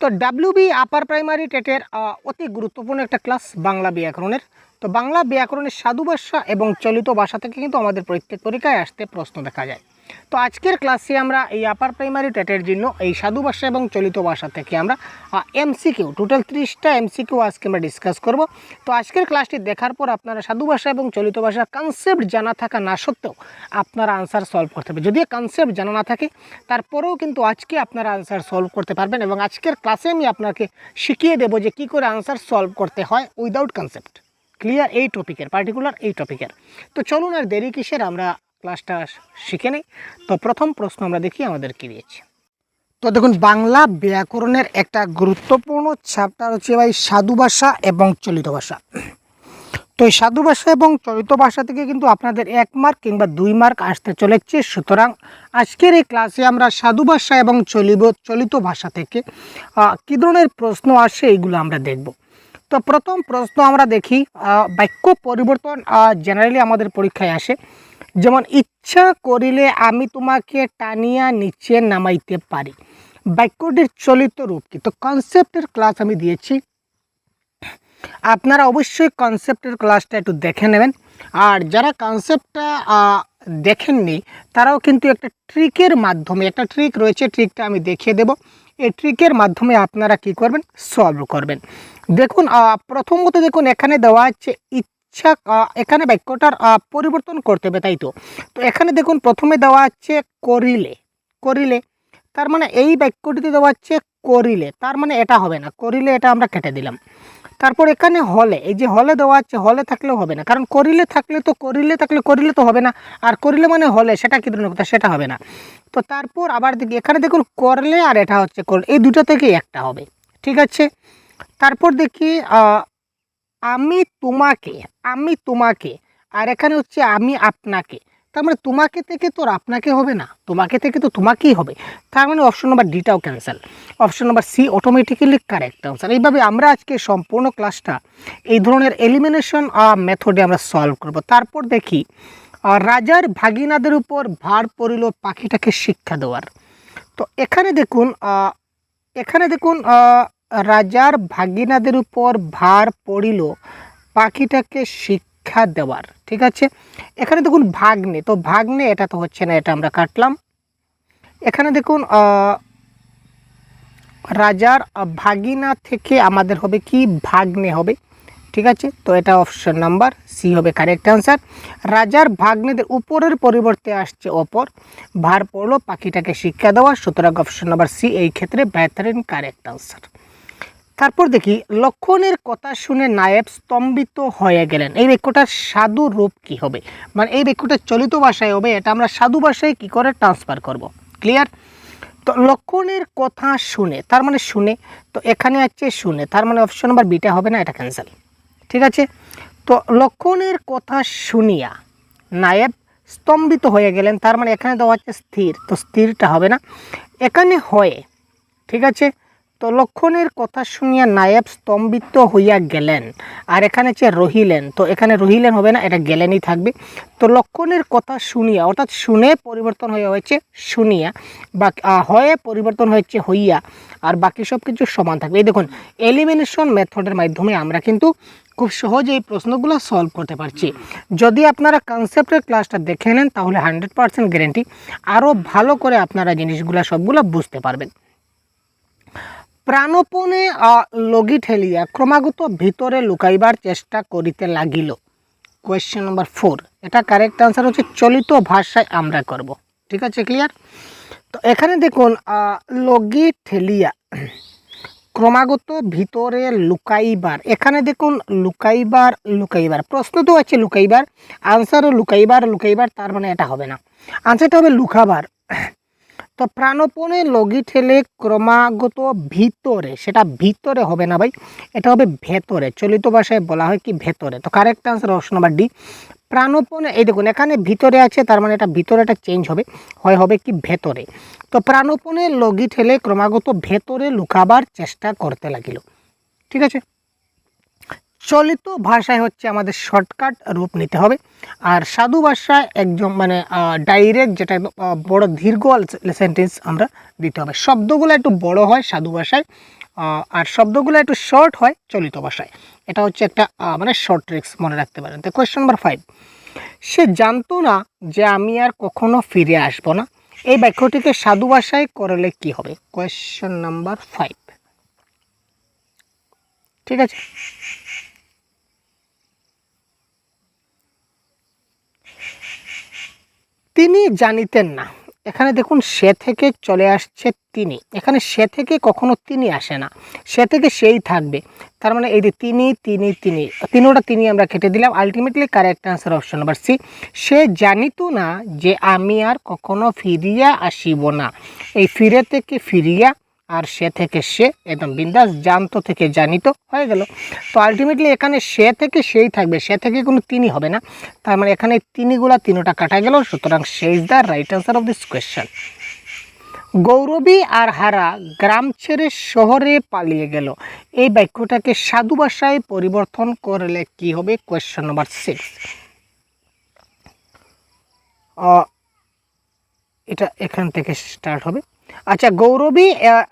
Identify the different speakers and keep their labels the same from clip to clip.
Speaker 1: তো WB upper primary টেটের অতি গুরুত্বপূর্ণ একটা ক্লাস বাংলা ব্যাকরণের। তো বাংলা ব্যাকরণের সাধু ভাষা এবং চলিত ভাষা থেকে কিন্তু আমাদের প্রত্যেক পরীক্ষায় আসতে প্রশ্ন দেখা যায়। তো আজকের ক্লাসে আমরা এই আপার প্রাইমারি টেটের জন্য এই সাধু ভাষা এবং চলিত ভাষা থেকে আমরা এমসিকিউ টোটাল 30টা এমসিকিউ আজকে আমরা ডিসকাস করব। তো আজকের ক্লাসটি দেখার পর আপনারা সাধু ভাষা এবং চলিত ভাষার কনসেপ্ট জানা থাকা না সত্ত্বেও আপনারা আনসার সলভ করতে পারবেন। যদিও কনসেপ্ট জানা না থাকে তারপরেও কিন্তু আজকে আপনারা আনসার সলভ করতে পারবেন, এবং আজকের ক্লাসে আমি আপনাকে শিখিয়ে দেবো যে কী করে আনসার সলভ করতে হয় উইদাউট কনসেপ্ট। ক্লিয়ার? এই টপিকের পার্টিকুলার এই টপিকের। তো চলুন আর দেরি কিসের, আমরা ক্লাসটা শিখে নেই। তো প্রথম প্রশ্ন আমরা দেখি আমাদের কী দিয়েছে। তো দেখুন, বাংলা ব্যাকরণের একটা গুরুত্বপূর্ণ চ্যাপ্টার হচ্ছে ভাই সাধু ভাষা এবং চলিত ভাষা। তো এই সাধু ভাষা এবং চলিত ভাষা থেকে কিন্তু আপনাদের 1 মার্ক কিংবা 2 মার্ক আসতে চলেছে। সুতরাং আজকের এই ক্লাসে আমরা সাধু ভাষা এবং চলিত ভাষা থেকে কী ধরনের প্রশ্ন আসে এইগুলো আমরা দেখব। তো প্রথম প্রশ্ন আমরা দেখি, বাক্য পরিবর্তন জেনারেলি আমাদের পরীক্ষায় আসে। যেমন, ইচ্ছা করিলে আমি তোমাকে টানিয়া নিচে নামাইতে পারি, বাক্যটির চলিত রূপ কি? তো কনসেপ্টের ক্লাস আমি দিয়েছি, আপনারা অবশ্যই কনসেপ্টের ক্লাসটা একটু দেখে নেবেন। আর যারা কনসেপ্টটা দেখেননি তারাও কিন্তু একটা ট্রিকের মাধ্যমে, একটা ট্রিক রয়েছে, ট্রিকটা আমি দেখিয়ে দেব। এই ট্রিকের মাধ্যমে আপনারা কি করবেন? সলভ করবেন। দেখুন, প্রথমত দেখুন এখানে দেওয়া আছে ইচ্ছা, এখানে বাক্যটার পরিবর্তন করতে হবে, তাই তো। তো এখানে দেখুন প্রথমে দেওয়া আছে করিলে, করিলে তার মানে এই বাক্যটিতে দেওয়া আছে করিলে, তার মানে এটা হবে না, করিলে এটা আমরা কেটে দিলাম। তারপর এখানে হলে, এই যে হলে দেওয়া আছে, হলে থাকলেও হবে না, কারণ করিলে থাকলে তো করিলে থাকলে করিলে তো হবে না, আর করিলে মানে হলে, সেটা কী ধরনের কথা, সেটা হবে না। তো তারপর আবার দেখি এখানে দেখুন করলে আর এটা হচ্ছে করলে, এই দুটো থেকে একটা হবে, ঠিক আছে। তারপর দেখি আমি তোমাকে, আমি তোমাকে, আর এখানে হচ্ছে আমি আপনাকে, তার মানে তোমাকে থেকে তো আপনাকে হবে না, তোমাকে থেকে তো তোমাকেই হবে, তার মানে অপশন নাম্বার ডিটাও cancel, option number C automatically correct answer. এইভাবে আমরা আজকে সম্পূর্ণ ক্লাসটা এই ধরনের এলিমিনেশন মেথডে আমরা সলভ করব। তারপর দেখি রাজার ভাগিনাদের উপর ভার পড়িল পাখিটাকে শিক্ষা দেওয়ার। তো এখানে দেখুন, এখানে দেখুন রাজার ভাগিনাদের উপর ভার পড়িল পাখিটাকে শিক্ষা দেওয়ার, ঠিক আছে। এখানে দেখুন ভাগ্নে, তো ভাগ্নে এটা তো হচ্ছে না, এটা আমরা কাটলাম। এখানে দেখুন রাজার ভাগিনা থেকে আমাদের হবে কি ভাগ্নে হবে, ঠিক আছে। তো এটা অপশন নাম্বার সি হবে কারেক্ট অ্যান্সার। রাজার ভাগ্নেদের উপরের পরিবর্তে আসছে অপর, ভার পড়লো পাখিটাকে শিক্ষা দেওয়া, সুতরাং অপশন নাম্বার সি এই ক্ষেত্রে বেহতরিন কারেক্ট অ্যান্সার। তারপর দেখি লক্ষণের কথা শুনে নায়েব স্তম্ভিত হয়ে গেলেন, এই বাক্যটার সাধু রূপ কি হবে? মানে এই বাক্যটা চলিত ভাষায় হবে, এটা আমরা সাধু ভাষায় কি করে ট্রান্সফার করব। ক্লিয়ার? তো লক্ষণের কথা শুনে, তার মানে শুনে, তো এখানে আছে শুনে, তার মানে অপশন নাম্বার বিটা হবে না, এটা ক্যান্সেল, ঠিক আছে। তো লক্ষণের কথা শুনিয়া নায়েব স্তম্ভিত হয়ে গেলেন, তার মানে এখানে দেওয়া হচ্ছে স্থির, তো স্থিরটা হবে না, এখানে হয়ে, ঠিক আছে। তো লক্ষণের কথা শুনিয়া নায়েব স্তম্ভিত হইয়া গেলেন, আর এখানে হচ্ছে রহিলেন, তো এখানে রহিলেন হবে না, এটা গেলেনই থাকবে। তো লক্ষণের কথা শুনিয়া, অর্থাৎ শুনে পরিবর্তন হয়ে হয়েছে শুনিয়া, বা হয়ে পরিবর্তন হয়েছে হইয়া, আর বাকি সব কিছু সমান থাকবে। এই দেখুন এলিমিনেশন মেথডের মাধ্যমে আমরা কিন্তু খুব সহজে এই প্রশ্নগুলো সলভ করতে পারছি। যদি আপনারা কনসেপ্টের ক্লাসটা দেখে নেন তাহলে 100% গ্যারেন্টি আরও ভালো করে আপনারা জিনিসগুলো সবগুলো বুঝতে পারবেন। প্রাণপণে লগি ঠেলিয়া ক্রমাগত ভিতরে লুকাইবার চেষ্টা করিতে লাগিল, কোয়েশ্চেন নাম্বার 4, এটা কারেক্ট আনসার হচ্ছে চলিত ভাষায় আমরা করব, ঠিক আছে। ক্লিয়ার? তো এখানে দেখুন লগি ঠেলিয়া ক্রমাগত ভিতরে লুকাইবার, এখানে দেখুন লুকাইবার, লুকাইবার প্রশ্ন তো আছে লুকাইবার, আনসারও লুকাইবার, লুকাইবার তার মানে এটা হবে না, আনসারটা হবে লুকাবার। তো প্রাণপণে লগি ঠেলে ক্রমাগত ভিতরে, সেটা ভিতরে হবে না ভাই, এটা হবে ভেতরে, চলিত ভাষায় বলা হয় কি ভেতরে। তো correct answer option number D প্রাণপণে। এই দেখুন এখানে ভিতরে আছে, তার মানে এটা ভিতরেটা চেঞ্জ হবে, হবে কি ভেতরে। তো প্রাণপণে লগি ঠেলে ক্রমাগত ভেতরে লুকাবার চেষ্টা করতে লাগিল, ঠিক আছে। চলিত ভাষায় হচ্ছে আমাদের শর্টকাট রূপ নিতে হবে, আর সাধু ভাষায় একদম মানে ডাইরেক্ট, যেটা বড় দীর্ঘ সেন্টেন্স আমরা দিতে হবে, শব্দগুলো একটু বড় হয় সাধু ভাষায়, আর শব্দগুলো একটু শর্ট হয় চলিত ভাষায়। এটা হচ্ছে একটা মানে শর্ট ট্রিক্স, মনে রাখতে পারেন। তো কোয়েশ্চেন নাম্বার 5, সে জানতো না যে আমি আর কখনো ফিরে আসবো না, এই বাক্যটিকে সাধু ভাষায় করলে কি হবে? কোয়েশ্চেন নাম্বার 5, ঠিক আছে। তিনি জানিতেন না, এখানে দেখুন সে থেকে চলে আসছে তিনি, এখানে সে থেকে কখনো তিনি আসে না, সে থেকে সেই থাকবে। তার মানে এই যে তিনি তিনি তিনি তিনোটা তিনি আমরা কেটে দিলাম। Ultimately correct answer option number C, সে জানিত না যে আমি আর কখনো ফিরিয়া আসিব না। এই ফিরে থেকে ফিরিয়া আর সে থেকে সে, একদম বিন্দাস, জানতো থেকে জানিত হয়ে গেল। তো আলটিমেটলি এখানে সে থেকে সেই থাকবে, সে থেকে কোনো তিনি হবে না। তার মানে এখানে তিনিগুলা তিনোটা কাটা গেল, সুতরাং সে is the right answer of this question. গৌরবী আর হারা গ্রাম ছেড়ে শহরে পালিয়ে গেল, এই বাক্যটাকে সাধু ভাষায় পরিবর্তন করলে কি হবে? কোয়েশ্চেন নাম্বার 6, এটা এখান থেকে স্টার্ট হবে। আচ্ছা, গৌরবী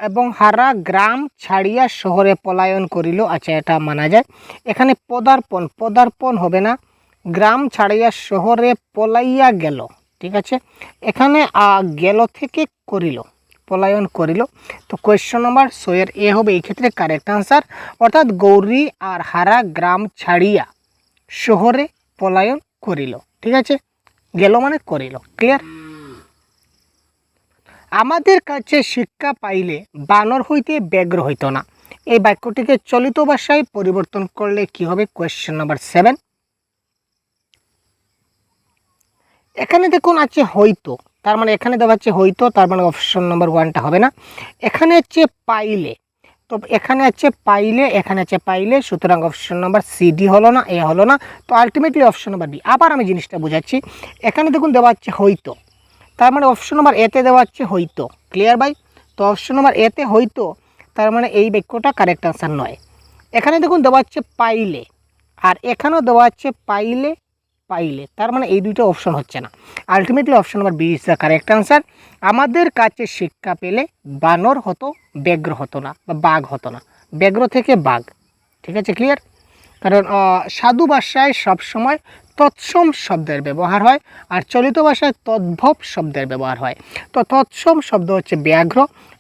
Speaker 1: এবং হারা গ্রাম ছাড়িয়া শহরে পলায়ন করিল, আচ্ছা এটা মানা যায়। এখানে পদার্পণ, পদার্পণ হবে না, গ্রাম ছাড়িয়া শহরে পলাইয়া গেল, ঠিক আছে। এখানে গেল থেকে করিল, পলায়ন করিল। তো কোয়েশ্চন নাম্বার 6 এর এ হবে এই ক্ষেত্রে কারেক্ট আনসার, অর্থাৎ গৌরী আর হারা গ্রাম ছাড়িয়া শহরে পলায়ন করিল, ঠিক আছে। গেল মানে করিল, ক্লিয়ার। আমাদের কাছে শিক্ষা পাইলে বানর হইতে ব্যগ্র হইত না, এই বাক্যটিকে চলিত ভাষায় পরিবর্তন করলে কি হবে? কোয়েশ্চেন নাম্বার 7, এখানে দেখুন আছে হইতো, তার মানে এখানে দেওয়া হচ্ছে হইতো, তার মানে অপশন নাম্বার 1টা হবে না। এখানে হচ্ছে পাইলে, তো এখানে আছে পাইলে, এখানে আছে পাইলে, সুতরাং অপশন নাম্বার সি ডি হলো না, এ হলো না। তো আলটিমেটলি অপশন নাম্বার বি। আবার আমি জিনিসটা বোঝাচ্ছি, এখানে দেখুন দেওয়া হচ্ছে হইতো, তার মানে অপশন নাম্বার এতে দেওয়া হচ্ছে হইতো, ক্লিয়ার ভাই? তো অপশন নাম্বার এতে হইতো, তার মানে এই বাক্যটা কারেক্ট আনসার নয়। এখানে দেখুন দেওয়া হচ্ছে পাইলে, আর এখানেও দেওয়া হচ্ছে পাইলে পাইলে, তার মানে এই দুটো অপশন হচ্ছে না। Ultimately option number B is the correct answer. আমাদের কাছে শিক্ষা পেলে বানর হতো, ব্যগ্র হতো না, বা বাঘ হতো না, ব্যগ্র থেকে বাঘ, ঠিক আছে, ক্লিয়ার। কারণ সাধু ভাষায় সবসময় তৎসম শব্দের ব্যবহার হয়, আর চলিত ভাষায় তদ্ভব শব্দের ব্যবহার হয়। তো তৎসম শব্দ হচ্ছে ব্যাঘ্র,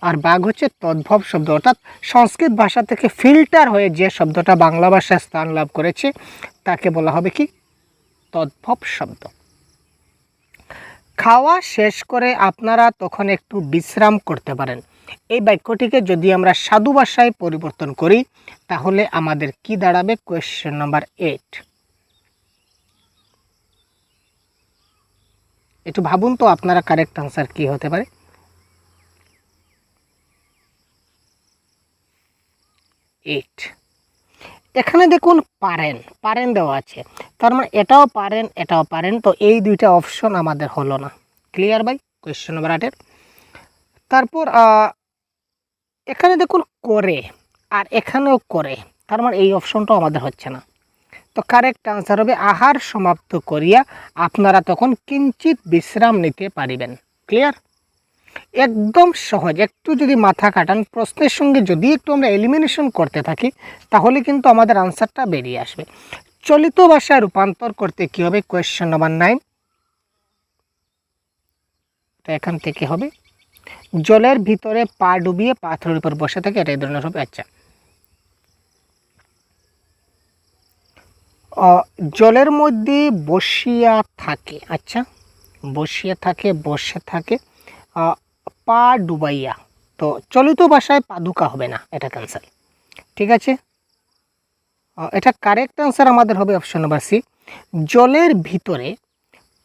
Speaker 1: আর বাঘ হচ্ছে তদ্ভব শব্দ, অর্থাৎ সংস্কৃত ভাষা থেকে ফিল্টার হয়ে যে শব্দটা বাংলা ভাষায় স্থান লাভ করেছে তাকে বলা হবে কি? তদ্ভব শব্দ। খাওয়া শেষ করে আপনারা তখন একটু বিশ্রাম করতে পারেন, এই বাক্যটিকে যদি আমরা সাধু ভাষায় পরিবর্তন করি তাহলে আমাদের কি দাঁড়াবে? কোয়েশ্চেন নাম্বার 8, একটু ভাবুন তো আপনারা কারেক্ট আনসার কি হতে পারে? 8, এখানে দেখুন পারেন, পারেন দেওয়া আছে, তার মানে এটাও পারেন এটাও পারেন, তো এই দুইটা অপশন আমাদের হলো না, ক্লিয়ার ভাই? কোয়েশ্চেন নাম্বার 8 এর। তারপর এখানে দেখুন করে, আর এখানেও করে, তার মানে এই অপশনটাও আমাদের হচ্ছে না। তো কারেক্ট আনসার হবে আহার সমাপ্ত করিয়া আপনারা তখন কিঞ্চিত বিশ্রাম নিতে পারিবেন, ক্লিয়ার? একদম সহজ, একটু যদি মাথা কাটান, প্রশ্নের সঙ্গে যদি একটু আমরা এলিমিনেশন করতে থাকি তাহলে কিন্তু আমাদের আনসারটা বেরিয়ে আসবে। চলিত ভাষায় রূপান্তর করতে কি হবে? কোয়েশ্চেন নাম্বার 9, তো এখান থেকে হবে জলের ভিতরে পা ডুবিয়ে পাথরের উপর বসে থাকে, এটা এই ধরনের হবে। আচ্ছা, জলের মধ্যে বসিয়া থাকে, আচ্ছা বসিয়া থাকে, বসে থাকে, পা ডুবাইয়া, তো চলিত ভাষায় পাদুকা হবে না, এটা ক্যান্সেল, ঠিক আছে। এটা কারেক্ট আনসার আমাদের হবে অপশন নাম্বার সি, জলের ভিতরে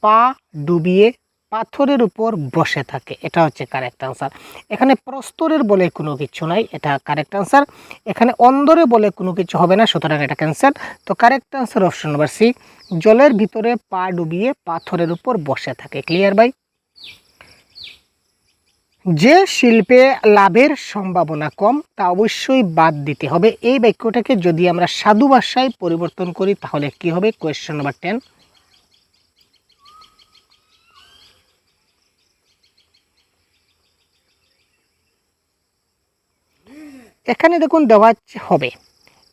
Speaker 1: পা ডুবিয়ে পাথরের উপর বসে থাকে, এটা হচ্ছে কারেক্ট আনসার। এখানে প্রস্তরের বলে কোনো কিছু নাই, এটা কারেক্ট আনসার। এখানে অন্দরে বলে কোনো কিছু হবে না, সুতরাং এটা ক্যান্সেল। তো correct answer option number C, জলের ভিতরে পা ডুবিয়ে পাথরের উপর বসে থাকে, ক্লিয়ার ভাই? যে শিল্পে লাভের সম্ভাবনা কম তা অবশ্যই বাদ দিতে হবে, এই বাক্যটাকে যদি আমরা সাধু ভাষায় পরিবর্তন করি তাহলে কি হবে? কোয়েশ্চেন নাম্বার 10, এখানে দেখুন দেওয়া হবে,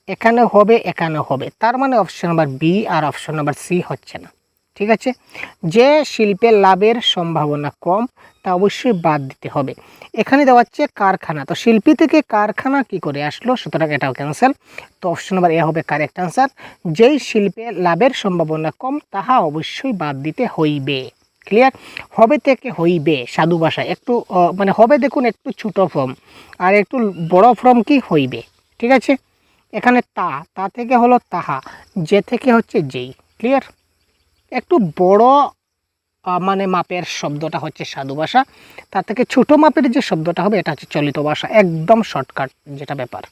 Speaker 1: এখানে হবে, এখানে হবে, তার মানে অপশন নাম্বার বি আর অপশন নাম্বার সি হচ্ছে না। ঠিক আছে, যে শিল্পের লাভের সম্ভাবনা কম তা অবশ্যই বাদ দিতে হবে। এখানে দেওয়া হচ্ছে কারখানা, তো শিল্পী থেকে কারখানা কি করে আসলো, সুতরাং এটাও ক্যান্সেল। তো অপশন নাম্বার এ হবে কারেক্ট আনসার। যেই শিল্পে লাভের সম্ভাবনা কম তাহা অবশ্যই বাদ দিতে হইবে। ক্লিয়ার, হবে থেকে হইবে সাধু ভাষায় একটু মানে হবে দেখুন একটু ছোট ফর্ম, আর একটু বড় ফর্ম কি হইবে। ঠিক আছে, এখানে তা থেকে হলো তাহা, যে থেকে হচ্ছে যেই। ক্লিয়ার, একটু বড় মানে মাপের শব্দটা হচ্ছে সাধু ভাষা, তার থেকে ছোট মাপের যে শব্দটা হবে এটা হচ্ছে চলিত ভাষা, একদম শর্টকাট যেটা ব্যাপার।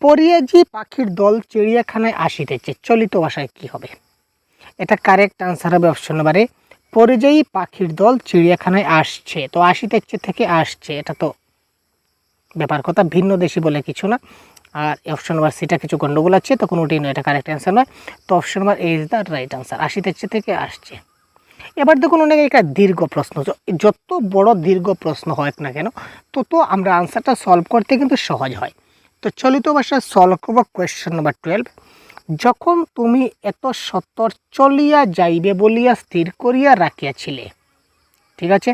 Speaker 1: পরিয়াজি পাখির দল চিড়িয়াখানায় আসিতেছে, চলিত ভাষায় কি হবে? এটা কারেক্ট আনসার হবে অপশন নাম্বারে, পরিযায়ী পাখির দল চিড়িয়াখানায় আসছে। তো আসিতেছে থেকে আসছে, এটা তো ব্যাপার কথা, ভিন্ন দেশি বলে কিছু না। আর অপশন নাম্বার সিটা কিছু গন্ডগোল আছে, তো কোনোটাই নয়, এটা কারেক্ট অ্যান্সার নয়। তো option number A is the right answer, আসিতেছে থেকে আসছে। এবার দেখুন অনেক একটা দীর্ঘ প্রশ্ন, যত বড় দীর্ঘ প্রশ্ন হয় না কেন তত আমরা আনসারটা সলভ করতে কিন্তু সহজ হয়। তো চলিত ভাষায় সলভ করবো কোয়েশ্চেন নাম্বার 12। যখন তুমি এত সত্তর চলিয়া যাইবে বলিয়া স্থির করিয়া রাখিয়াছিলে। ঠিক আছে,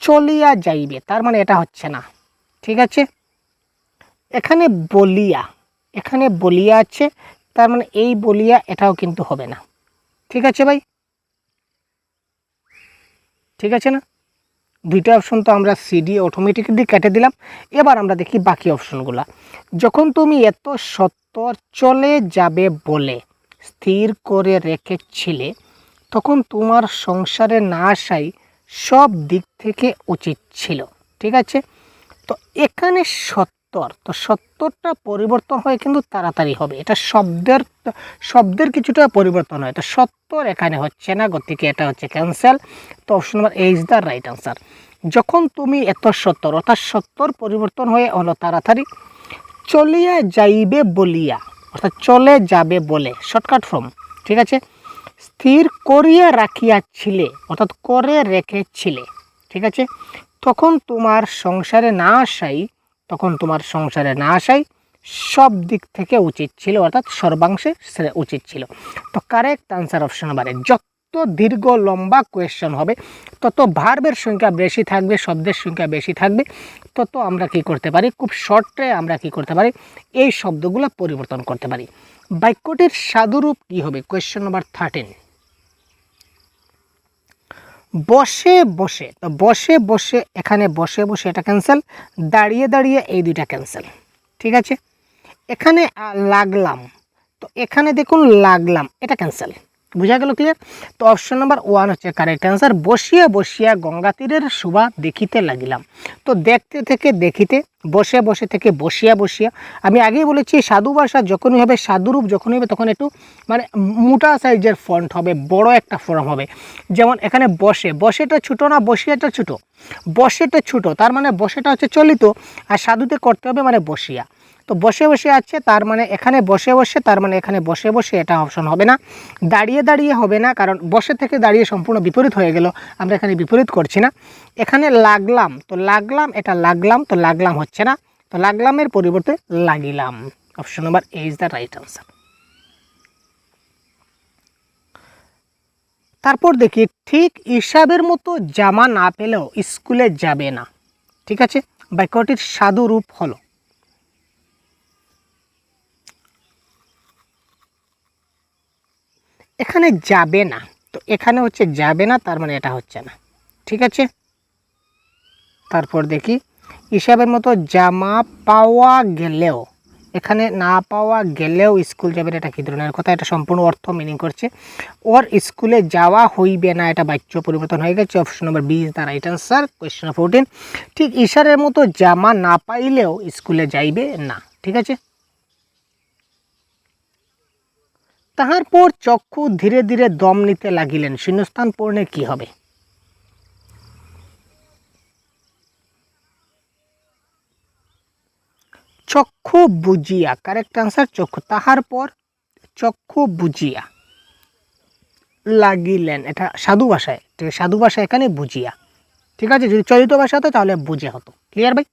Speaker 1: চলিয়া যাইবে তার মানে এটা হচ্ছে না। ঠিক আছে, এখানে বলিয়া, এখানে বলিয়া আছে, তার মানে এই বলিয়া এটাও কিন্তু হবে না। ঠিক আছে ভাই, ঠিক আছে না? দুইটা অপশন তো আমরা সিডি অটোমেটিকলি কেটে দিলাম। এবার আমরা দেখি বাকি অপশনগুলা। যখন তুমি এত সত্তর চলে যাবে বলে স্থির করে রেখেছিলে, তখন তোমার সংসারে না আসাই সব দিক থেকে উচিত ছিল। ঠিক আছে, তো এখানে সত্তর, তো সত্তরটা পরিবর্তন হয় কিন্তু তাড়াতাড়ি হবে, এটা শব্দের কিছুটা পরিবর্তন হয়, তো সত্তর এখানে হচ্ছে না, গতিকে এটা হচ্ছে ক্যান্সেল। তো option number A is the right answer. যখন তুমি এত সত্তর, অর্থাৎ সত্তর পরিবর্তন হয়ে হলো তাড়াতাড়ি, চলিয়া যাইবে বলিয়া, অর্থাৎ চলে যাবে বলে শর্টকাট ফর্ম। ঠিক আছে, স্থির করিয়া রাখিয়াছিলে, অর্থাৎ করে রেখেছিলে। ঠিক আছে, তখন তোমার সংসারে না আসাই, তখন তোমার সংসারে না আসাই সব দিক থেকে উচিত ছিল, অর্থাৎ সর্বাংশে উচিত ছিল। তো কারেক্ট আনসার অপশন নাম্বারে। যত দীর্ঘ লম্বা কোয়েশ্চেন হবে তত ভার্বের সংখ্যা বেশি থাকবে, শব্দের সংখ্যা বেশি থাকবে, তত আমরা কি করতে পারি, খুব শর্টে আমরা কি করতে পারি, এই শব্দগুলো পরিবর্তন করতে পারি। বাক্যটির সাধুরূপ কি হবে? Question number 13। বসে বসে, তো বসে বসে, এখানে বসে বসে এটা ক্যান্সেল, দাঁড়িয়ে দাঁড়িয়ে এই দুইটা ক্যান্সেল। ঠিক আছে, এখানে লাগলাম, তো এখানে দেখুন লাগলাম, এটা ক্যান্সেল। বুঝা গেল? ক্লিয়ার? তো অপশন নাম্বার 1 হচ্ছে কারেক্ট অ্যান্সার। বসিয়া বসিয়া গঙ্গা তীরের শোভা দেখিতে লাগিলাম, তো দেখতে থেকে দেখিতে, বসে বসে থেকে বসিয়া বসিয়া। আমি আগেই বলেছি সাধু ভাষা যখনই হবে, সাধুরূপ যখনই হবে, তখন একটু মানে মোটা সাইজের ফন্ট হবে, বড় একটা ফর্ম হবে। যেমন এখানে বসে, বসেটা ছোটো না, বসিয়াটা ছোটো, বসেটা ছোটো, তার মানে বসেটা হচ্ছে চলিত, আর সাধুতে করতে হবে মানে বসিয়া। তো বসে বসে আছে, তার মানে এখানে বসে বসে, তার মানে এখানে বসে বসে, এটা অপশন হবে না। দাঁড়িয়ে দাঁড়িয়ে হবে না, কারণ বসে থেকে দাঁড়িয়ে সম্পূর্ণ বিপরীত হয়ে গেল, আমরা এখানে বিপরীত করছি না। এখানে লাগলাম, তো লাগলাম, এটা লাগলাম, তো লাগলাম হচ্ছে না, তো লাগলামের পরিবর্তে লাগিলাম। Option number A is the right answer. তারপর দেখি, ঠিক হিসাবের মতো জামা না পেলেও স্কুলে যাবে না। ঠিক আছে, বাক্যটির সাধু রূপ হলো, এখানে যাবে না, তো এখানে হচ্ছে যাবে না, তার মানে এটা হচ্ছে না। ঠিক আছে, তারপর দেখি, হিসাবের মতো জামা পাওয়া গেলেও, এখানে না পাওয়া গেলেও স্কুল যাবে, এটা কী ধরনের কথা? এটা সম্পূর্ণ অর্থ মিনিং করছে, ওর স্কুলে যাওয়া হইবে না, এটা বাক্য পরিবর্তন হয়ে গেছে। Option number B is the right answer. Question 14। ঠিক ইশারের মতো জামা না পাইলেও স্কুলে যাইবে না। ঠিক আছে, তাহার পর চক্ষু ধীরে ধীরে দম নিতে লাগিলেন, শূন্যস্থান পূরণে কি হবে? চক্ষু বুঝিয়া, কারেক্ট আনসার চক্ষু। তাহার পর চক্ষু বুঝিয়া লাগিলেন, এটা সাধু ভাষায়, ঠিক আছে, সাধু ভাষা এখানে বুঝিয়া। ঠিক আছে, যদি চলিত ভাষা হতো তাহলে বুঝে হতো। ক্লিয়ার ভাই?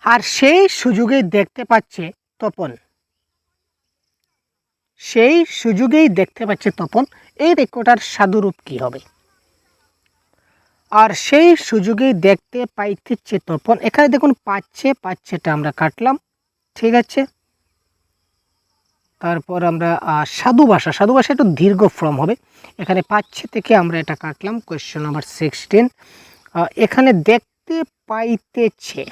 Speaker 1: আর সেই সুযোগেই দেখতে পাচ্ছে তপন, সেই সুযোগেই দেখতে পাচ্ছে তপন, এই বাক্যটার সাধুরূপ কি হবে? আর সেই সুযোগেই দেখতে পাইতেছে তপন, এখানে দেখুন পাচ্ছেটা আমরা কাটলাম। ঠিক আছে, তারপর আমরা সাধু ভাষা একটু দীর্ঘ ফর্ম হবে, এখানে পাচ্ছে থেকে আমরা এটা কাটলাম। কোয়েশ্চেন নাম্বার 16, এখানে দেখতে পাইতেছে।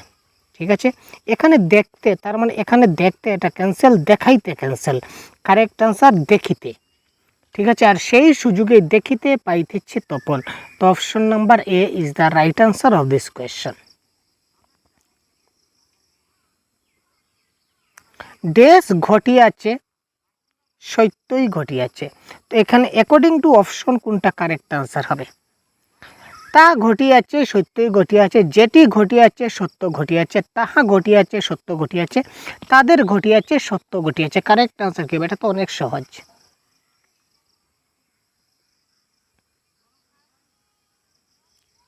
Speaker 1: ঠিক আছে, এখানে দেখতে, তার মানে এখানে দেখতে এটা ক্যান্সেল, দেখাইতে ক্যান্সেল, কারেক্ট আনসার দেখিতে। ঠিক আছে, আর সেই সুযোগে দেখিতে পাইতেছে তপন। তো option number A is the right answer of this question. Dash ঘটিয়াছে, সত্যই ঘটিয়াছে। তো এখানে অ্যাকর্ডিং টু অপশন কোনটা কারেক্ট আনসার হবে? তা ঘটিয়াছে, সত্যই ঘটিয়াছে, যেটি ঘটিয়াছে সত্য ঘটিয়াছে, তাহা ঘটিয়াছে সত্য ঘটিয়াছে, তাদের ঘটিয়াছে সত্য ঘটিয়াছে। কারেক্ট আনসার কি হবে? এটা তো অনেক সহজ।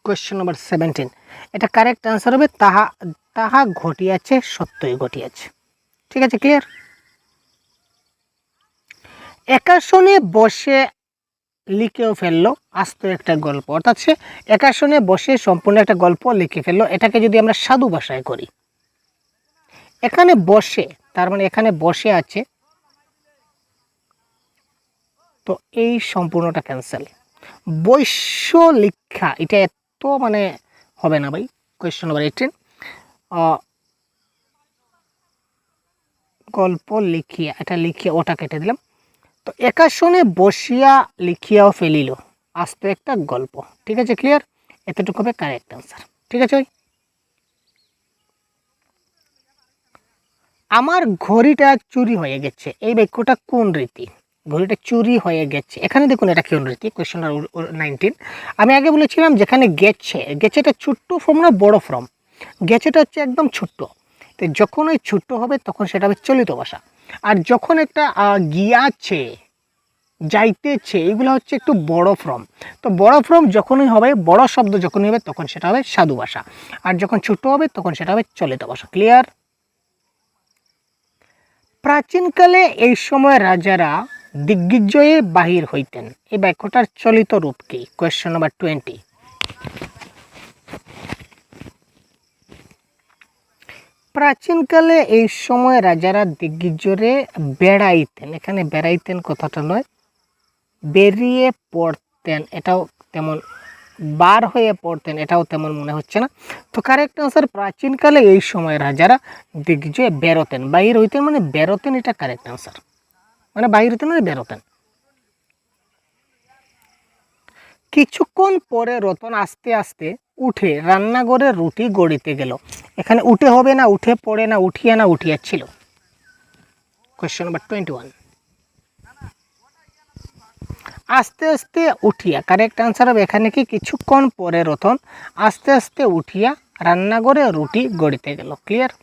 Speaker 1: কোয়েশ্চেন নাম্বার 17, এটা কারেক্ট আনসার হবে তাহা ঘটিয়াছে সত্যই ঘটিয়াছে। ঠিক আছে, ক্লিয়ার? একাশনে বসে লিখেও ফেললো আস্ত একটা গল্প, অর্থাৎ সে একাশনে বসে সম্পূর্ণ একটা গল্প লিখে ফেললো। এটাকে যদি আমরা সাধু ভাষায় করি, এখানে বসে, তার মানে এখানে বসে আছে, তো এই সম্পূর্ণটা ক্যান্সেল। বৈশ্য লিখা, এটা এত মানে হবে না ভাই। কোয়েশ্চন নাম্বার 18, গল্প লিখিয়া, এটা লিখিয়া ওটা কেটে দিলাম। তো একাশনে বসিয়া লিখিয়াও ফেলিল আস্ত একটা গল্প। ঠিক আছে, ক্লিয়ার? এতটুকু হবে কারেক্ট আনসার। ঠিক আছে ভাই? আমার ঘড়িটা চুরি হয়ে গেছে, এই বাক্যটা কোন রীতি? ঘড়িটা চুরি হয়ে গেছে, এখানে দেখুন এটা কোন রীতি? কোয়েশ্চন 19, আমি আগে বলেছিলাম যেখানে গেছেটা ছোট্ট ফর্ম না বড় ফর্ম? গেছেটা হচ্ছে একদম ছোট্ট, তো যখন ওই ছোট্ট হবে তখন সেটা হবে চলিত ভাষা। আর যখন একটা গিয়াছে, যাইতেছে, এগুলো হচ্ছে একটু বড় ফর্ম। তো বড় ফর্ম যখনই হবে, বড় শব্দ যখনই হবে তখন সেটা হবে সাধু ভাষা, আর যখন ছোট হবে তখন সেটা হবে চলিত ভাষা। ক্লিয়ার? প্রাচীনকালে এই সময় রাজারা দিগ্বিজয়ে বাহির হইতেন, এই বাক্যটার চলিত রূপ কি? কোয়েশ্চন নাম্বার 20, প্রাচীনকালে এই সময় রাজারা দিগ্বিজয়ে বেড়াইতেন, এখানে বেড়াইতেন কথাটা নয়, বেরিয়ে পড়তেন, এটাও তেমন, বার হয়ে পড়তেন এটাও তেমন মনে হচ্ছে না। তো কারেক্ট আনসার প্রাচীনকালে এই সময় রাজারা দিগ্বিজয়ে বেরোতেন, বাহির হইতেন মানে বেরোতেন, এটা কারেক্ট আনসার, মানে বাহির হইতেন মানে বেরোতেন। কিছুক্ষণ পরে রতন আস্তে আস্তে উঠে রান্নাঘরে রুটি গড়িতে গেল, এখানে উঠে হবে না, উঠে পড়ে না, উঠিয়া না উঠিয়া ছিল? কোয়েশ্চন নাম্বার 21, আস্তে আস্তে উঠিয়া, কারেক্ট আনসার হবে এখানে কি? কিছুক্ষণ পরে রতন আস্তে আস্তে উঠিয়া রান্নাঘরে রুটি গড়িতে গেল। ক্লিয়ার?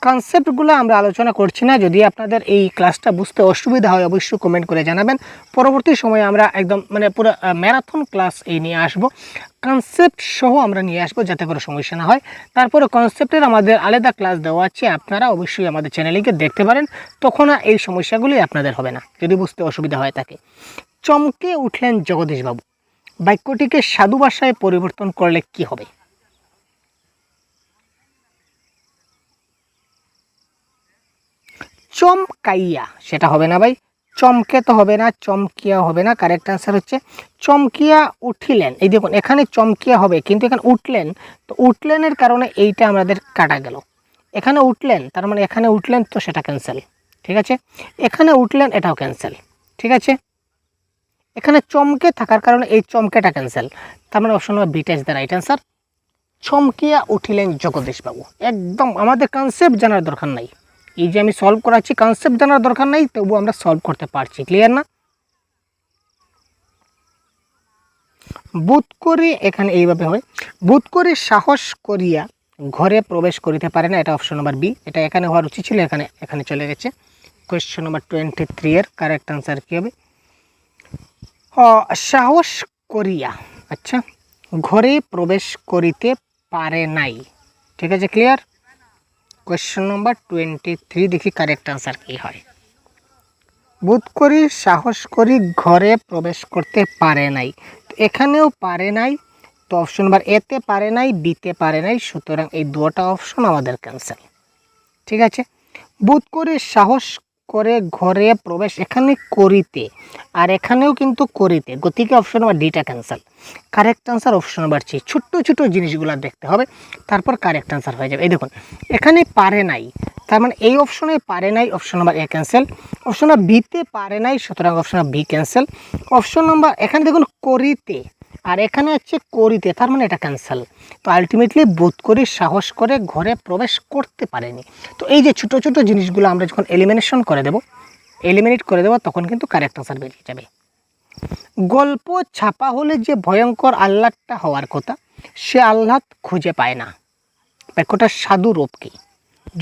Speaker 1: কনসেপ্টগুলো আমরা আলোচনা করছি না, যদি আপনাদের এই ক্লাসটা বুঝতে অসুবিধা হয় অবশ্যই কমেন্ট করে জানাবেন। পরবর্তী সময়ে আমরা একদম মানে পুরো ম্যারাথন ক্লাস এই নিয়ে আসব, কনসেপ্ট সহ আমরা নিয়ে আসবো যাতে করে সমস্যা না হয়। তারপরে কনসেপ্টের আমাদের আলাদা ক্লাস দেওয়া আছে, আপনারা অবশ্যই আমাদের চ্যানেলকে দেখতে পারেন, তখন এই সমস্যাগুলি আপনাদের হবে না যদি বুঝতে অসুবিধা হয় থাকে। চমকে উঠলেন জগদীশবাবু, বাক্যটিকে সাধু ভাষায় পরিবর্তন করলে কি হবে? চমকাইয়া, সেটা হবে না ভাই, চমকে তো হবে না, চমকিয়া হবে না, কারেক্ট আনসার হচ্ছে চমকিয়া উঠিলেন। এই দেখুন এখানে চমকিয়া হবে, কিন্তু এখানে উঠলেন, তো উঠলেনের কারণে এইটা আমাদের কাটা গেল। এখানে উঠলেন, তার মানে এখানে উঠলেন, তো সেটা ক্যান্সেল। ঠিক আছে, এখানে উঠলেন, এটাও ক্যান্সেল। ঠিক আছে, এখানে চমকে থাকার কারণে এই চমকেটা ক্যান্সেল, তার মানে অপশন নাম্বার বিটা ইজ দ্য রাইট আনসার। চমকিয়া উঠিলেন জগদীশবাবু, একদম আমাদের কনসেপ্ট জানার দরকার নাই, এই যে আমি সলভ করাচ্ছি কনসেপ্ট জানার দরকার নাই, তবু আমরা সলভ করতে পারছি। ক্লিয়ার না? বোধ করি, এখানে এইভাবে হয়, বোধ করি সাহস করিয়া ঘরে প্রবেশ করিতে পারে না, এটা অপশন নাম্বার বি, এটা এখানে হওয়ার উচিত ছিল, এখানে চলে গেছে। কোয়েশ্চন নাম্বার 23 এর কারেক্ট আনসার কী হবে? সাহস করিয়া, আচ্ছা, ঘরে প্রবেশ করিতে পারে নাই। ঠিক আছে, ক্লিয়ার? কোয়েশ্চেন নম্বর 23, দেখি কারেক্ট আনসার কী হয়। বোধ করি, সাহস করি, ঘরে প্রবেশ করতে পারে নাই। তো এখানেও পারে নাই, তো অপশন নাম্বার এতে পারে নাই, বিতে পারে নাই, সুতরাং এই দুটো অপশন আমাদের ক্যান্সেল। ঠিক আছে, বোধ করে সাহস করে ঘরে প্রবেশ, এখানে করিতে আর এখানেও কিন্তু করিতে, গতিকে অপশন নাম্বার ডিটা cancel. Correct answer option number C. ছোট্ট ছোটো জিনিসগুলো দেখতে হবে, তারপর কারেক্ট আনসার হয়ে যাবে। এই দেখুন, এখানে পারে নাই, তার মানে এই অপশনে পারে নাই, option number A cancel. Option number বিতে পারে নাই, সুতরাং option number B cancel. Option number এখানে দেখুন করিতে আর এখানে হচ্ছে করিতে, তার মানে এটা ক্যান্সেল। তো আলটিমেটলি বোধ করি সাহস করে ঘরে প্রবেশ করতে পারেনি। তো এই যে ছোটো ছোটো জিনিসগুলো আমরা যখন এলিমিনেট করে দেবো তখন কিন্তু কারেক্ট আনসার বেরিয়ে যাবে। গল্প ছাপা হলে যে ভয়ঙ্কর আহ্লাদটা হওয়ার কথা, সে আহ্লাদ খুঁজে পায় না। বাক্যটা সাধু রূপ কি?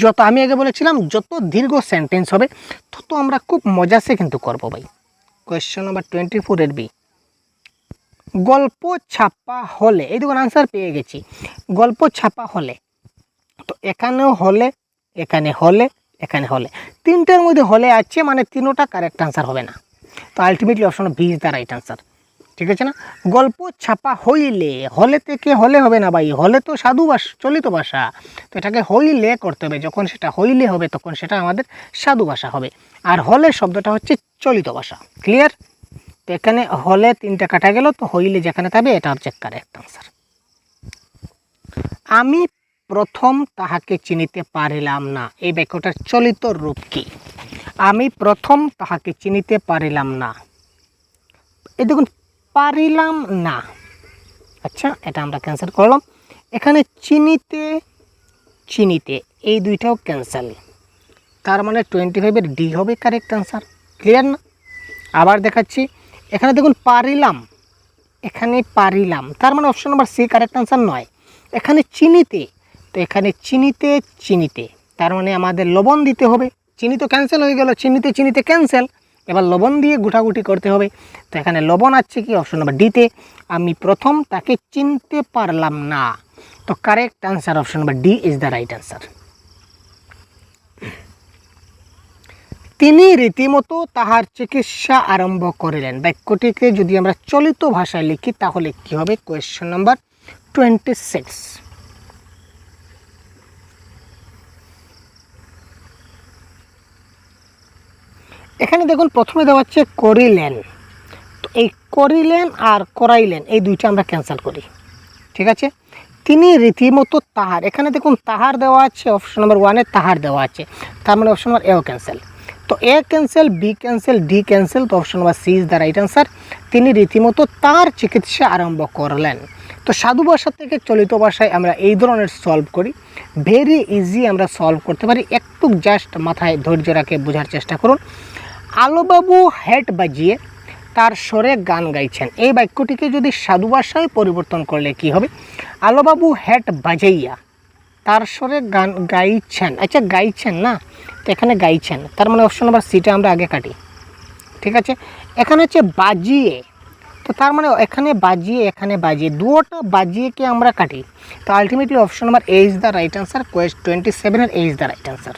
Speaker 1: যত আমি আগে বলেছিলাম, যত দীর্ঘ সেন্টেন্স হবে তত আমরা খুব মজাসে কিন্তু করবো ভাই। কোয়েশ্চেন নাম্বার 24 এর বি। গল্প ছাপা হলে, এই দেখুন আনসার পেয়ে গেছি। গল্প ছাপা হলে, তো এখানেও হলে, এখানে হলে, এখানে হলে, তিনটার মধ্যে হলে আছে, মানে তিনোটা কারেক্ট আনসার হবে না। তো ultimately option B is the right answer. ঠিক আছে না? গল্প ছাপা হইলে, হলে থেকে হলে হবে না ভাই, হলে তো সাধু ভাষা, চলিত ভাষা, তো এটাকে হইলে করতে হবে। যখন সেটা হইলে হবে তখন সেটা আমাদের সাধু ভাষা হবে, আর হলে শব্দটা হচ্ছে চলিত ভাষা। ক্লিয়ার? তো এখানে হলে তিনটা কাটা গেল, তো হইলে যেখানে থাকবে এটা হচ্ছে কারেক্ট আনসার। আমি প্রথম তাহাকে চিনিতে পারিলাম না, এই বাক্যটার চলিত রূপ কি? আমি প্রথম তাহাকে চিনিতে পারিলাম না, এই দেখুন পারিলাম না, আচ্ছা এটা আমরা ক্যান্সেল করলাম। এখানে চিনিতে, চিনিতে, এই দুইটাও ক্যান্সেল, তার মানে 25-এর ডি হবে কারেক্ট আনসার। ক্লিয়ার না? আবার দেখাচ্ছি, এখানে দেখুন পারিলাম, এখানে পারিলাম, তার মানে option number C correct answer নয়। এখানে চিনিতে, তো এখানে চিনিতে, চিনিতে, তার মানে আমাদের লবণ দিতে হবে। চিনি তো ক্যান্সেল হয়ে গেল, চিনিতে চিনিতে ক্যান্সেল, এবার লবণ দিয়ে গুটাগুটি করতে হবে। তো এখানে লবণ আছে কি? অপশন নাম্বার ডিতে, আমি প্রথম তাকে চিনতে পারলাম না। তো correct answer option number D is the right answer. তিনি রীতিমতো তাহার চিকিৎসা আরম্ভ করিলেন, বাক্যটিকে যদি আমরা চলিত ভাষায় লিখি তাহলে কি হবে? Question number 26। এখানে দেখুন প্রথমে দেওয়া হচ্ছে করিলেন, তো এই করিলেন আর করাইলেন এই দুইটা আমরা ক্যান্সেল করি। ঠিক আছে, তিনি রীতিমতো তাহার, এখানে দেখুন তাহার দেওয়া আছে, অপশন নাম্বার 1-এ তাহার দেওয়া আছে, তার মানে অপশন নাম্বার এও ক্যান্সেল। তো A cancel, B cancel, D cancel, তো option number C is the right answer. তিনি রীতিমতো তার চিকিৎসা আরম্ভ করলেন। তো সাধু ভাষা থেকে চলিত ভাষায় আমরা এই ধরনের সলভ করি, ভেরি ইজি আমরা সলভ করতে পারি। একটু জাস্ট মাথায় ধৈর্য রাখে বোঝার চেষ্টা করুন। আলোবাবু হ্যাট বাজিয়ে তার স্বরে গান গাইছেন, এই বাক্যটিকে যদি সাধু ভাষায় পরিবর্তন করলে কি হবে? আলোবাবু হ্যাট বাজাইয়া তার স্বরে গান গাইছেন, আচ্ছা গাইছেন না, তো এখানে গাইছেন, তার মানে অপশন নাম্বার সিটা আমরা আগে কাটি। ঠিক আছে, এখানে হচ্ছে বাজিয়ে, তো তার মানে এখানে বাজিয়ে, এখানে বাজিয়ে, দুটো বাজিয়েকে আমরা কাটি। তো ultimately option number A is the right answer. Question 27-এর A is the right answer.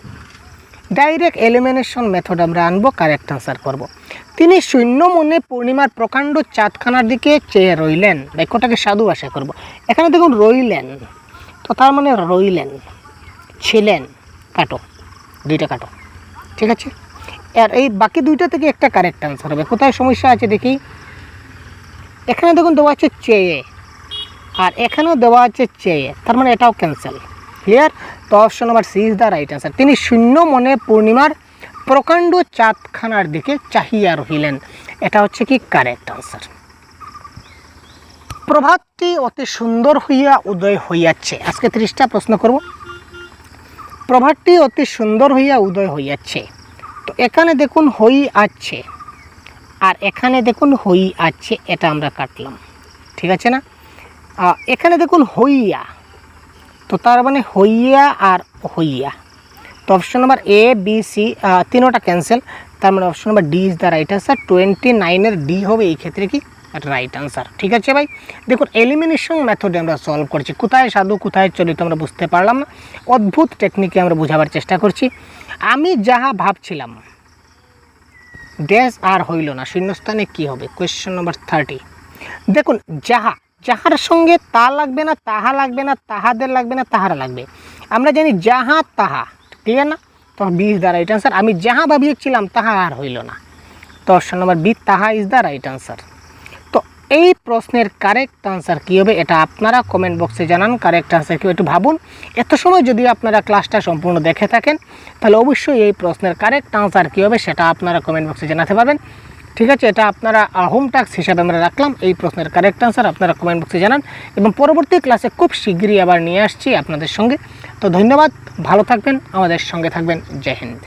Speaker 1: Direct elimination method আমরা আনবো, কারেক্ট আনসার করব। তিনি শূন্য মনে পূর্ণিমার প্রকাণ্ড চাঁদখানার দিকে চেয়ে রইলেন, বাক্যটাকে সাধু ভাষায় করব। এখানে দেখুন রইলেন, তো তার মানে রইলেন, ছিলেন, কাটো, দুইটা কাটো। ঠিক আছে, আর এই বাকি দুইটা থেকে একটা কারেক্ট আনসার হবে। কোথায় সমস্যা আছে দেখি, এখানে দেখুন দেওয়া আছে চেয়ে আর এখানেও দেওয়া আছে চেয়ে, তার মানে এটাও ক্যান্সেল। ক্লিয়ার? তো option number C is the right answer. তিনি শূন্য মনে পূর্ণিমার প্রকাণ্ড চাঁদখানার দিকে চাহিয়া রহিলেন, এটা হচ্ছে কি কারেক্ট আনসার। প্রভাতটি অতি সুন্দর হইয়া উদয় হইয়াছে, আজকে 30টা প্রশ্ন করব। প্রভাতটি অতি সুন্দর হইয়া উদয় হইয়াছে, তো এখানে দেখুন হই আছে আর এখানে দেখুন হই আছে, এটা আমরা কাটলাম। ঠিক আছে না? এখানে দেখুন হইয়া, তো তার মানে হইয়া আর হইয়া, তো option number A B C তিনোটা ক্যান্সেল, তার মানে option number D is the right answer. 29-এর ডি হবে এই ক্ষেত্রে কি রাইট আনসার। ঠিক আছে ভাই, দেখুন এলিমিনেশন মেথডে আমরা সলভ করছি, কোথায় সাধু কোথায় চলিত আমরা বুঝতে পারলাম না, অদ্ভুত টেকনিকে আমরা বোঝাবার চেষ্টা করছি। আমি যাহা ভাবছিলাম ড্যাশ আর হইল না, শূন্যস্থানে কি হবে? Question number 30। দেখুন যাহা, যাহার সঙ্গে তা লাগবে না, তাহা লাগবে না, তাহাদের লাগবে না, তাহারা লাগবে। আমরা জানি যাহা তাহা, ক্লিয়ার না? তো B is the right answer. আমি যাহা ভাবিয়েছিলাম তাহা আর হইল না, তো অপশন নম্বর বি তাহা ইজ দ্য রাইট আনসার। তো এই প্রশ্নের কারেক্ট আনসার কী হবে এটা আপনারা কমেন্ট বক্সে জানান। কারেক্ট আনসার কী, একটু ভাবুন। এত সময় যদি আপনারা ক্লাসটা সম্পূর্ণ দেখে থাকেন তাহলে অবশ্যই এই প্রশ্নের কারেক্ট আনসার কী হবে সেটা আপনারা কমেন্ট বক্সে জানাতে পারবেন। ঠিক আছে, এটা আপনারা হোম টাস্ক হিসাবে আমরা রাখলাম। এই প্রশ্নের কারেক্ট আনসার আপনারা কমেন্ট বক্সে জানান এবং পরবর্তী ক্লাসে খুব শীঘ্রই আবার নিয়ে আসছি আপনাদের সঙ্গে। তো ধন্যবাদ, ভালো থাকবেন, আমাদের সঙ্গে থাকবেন। জয় হিন্দ।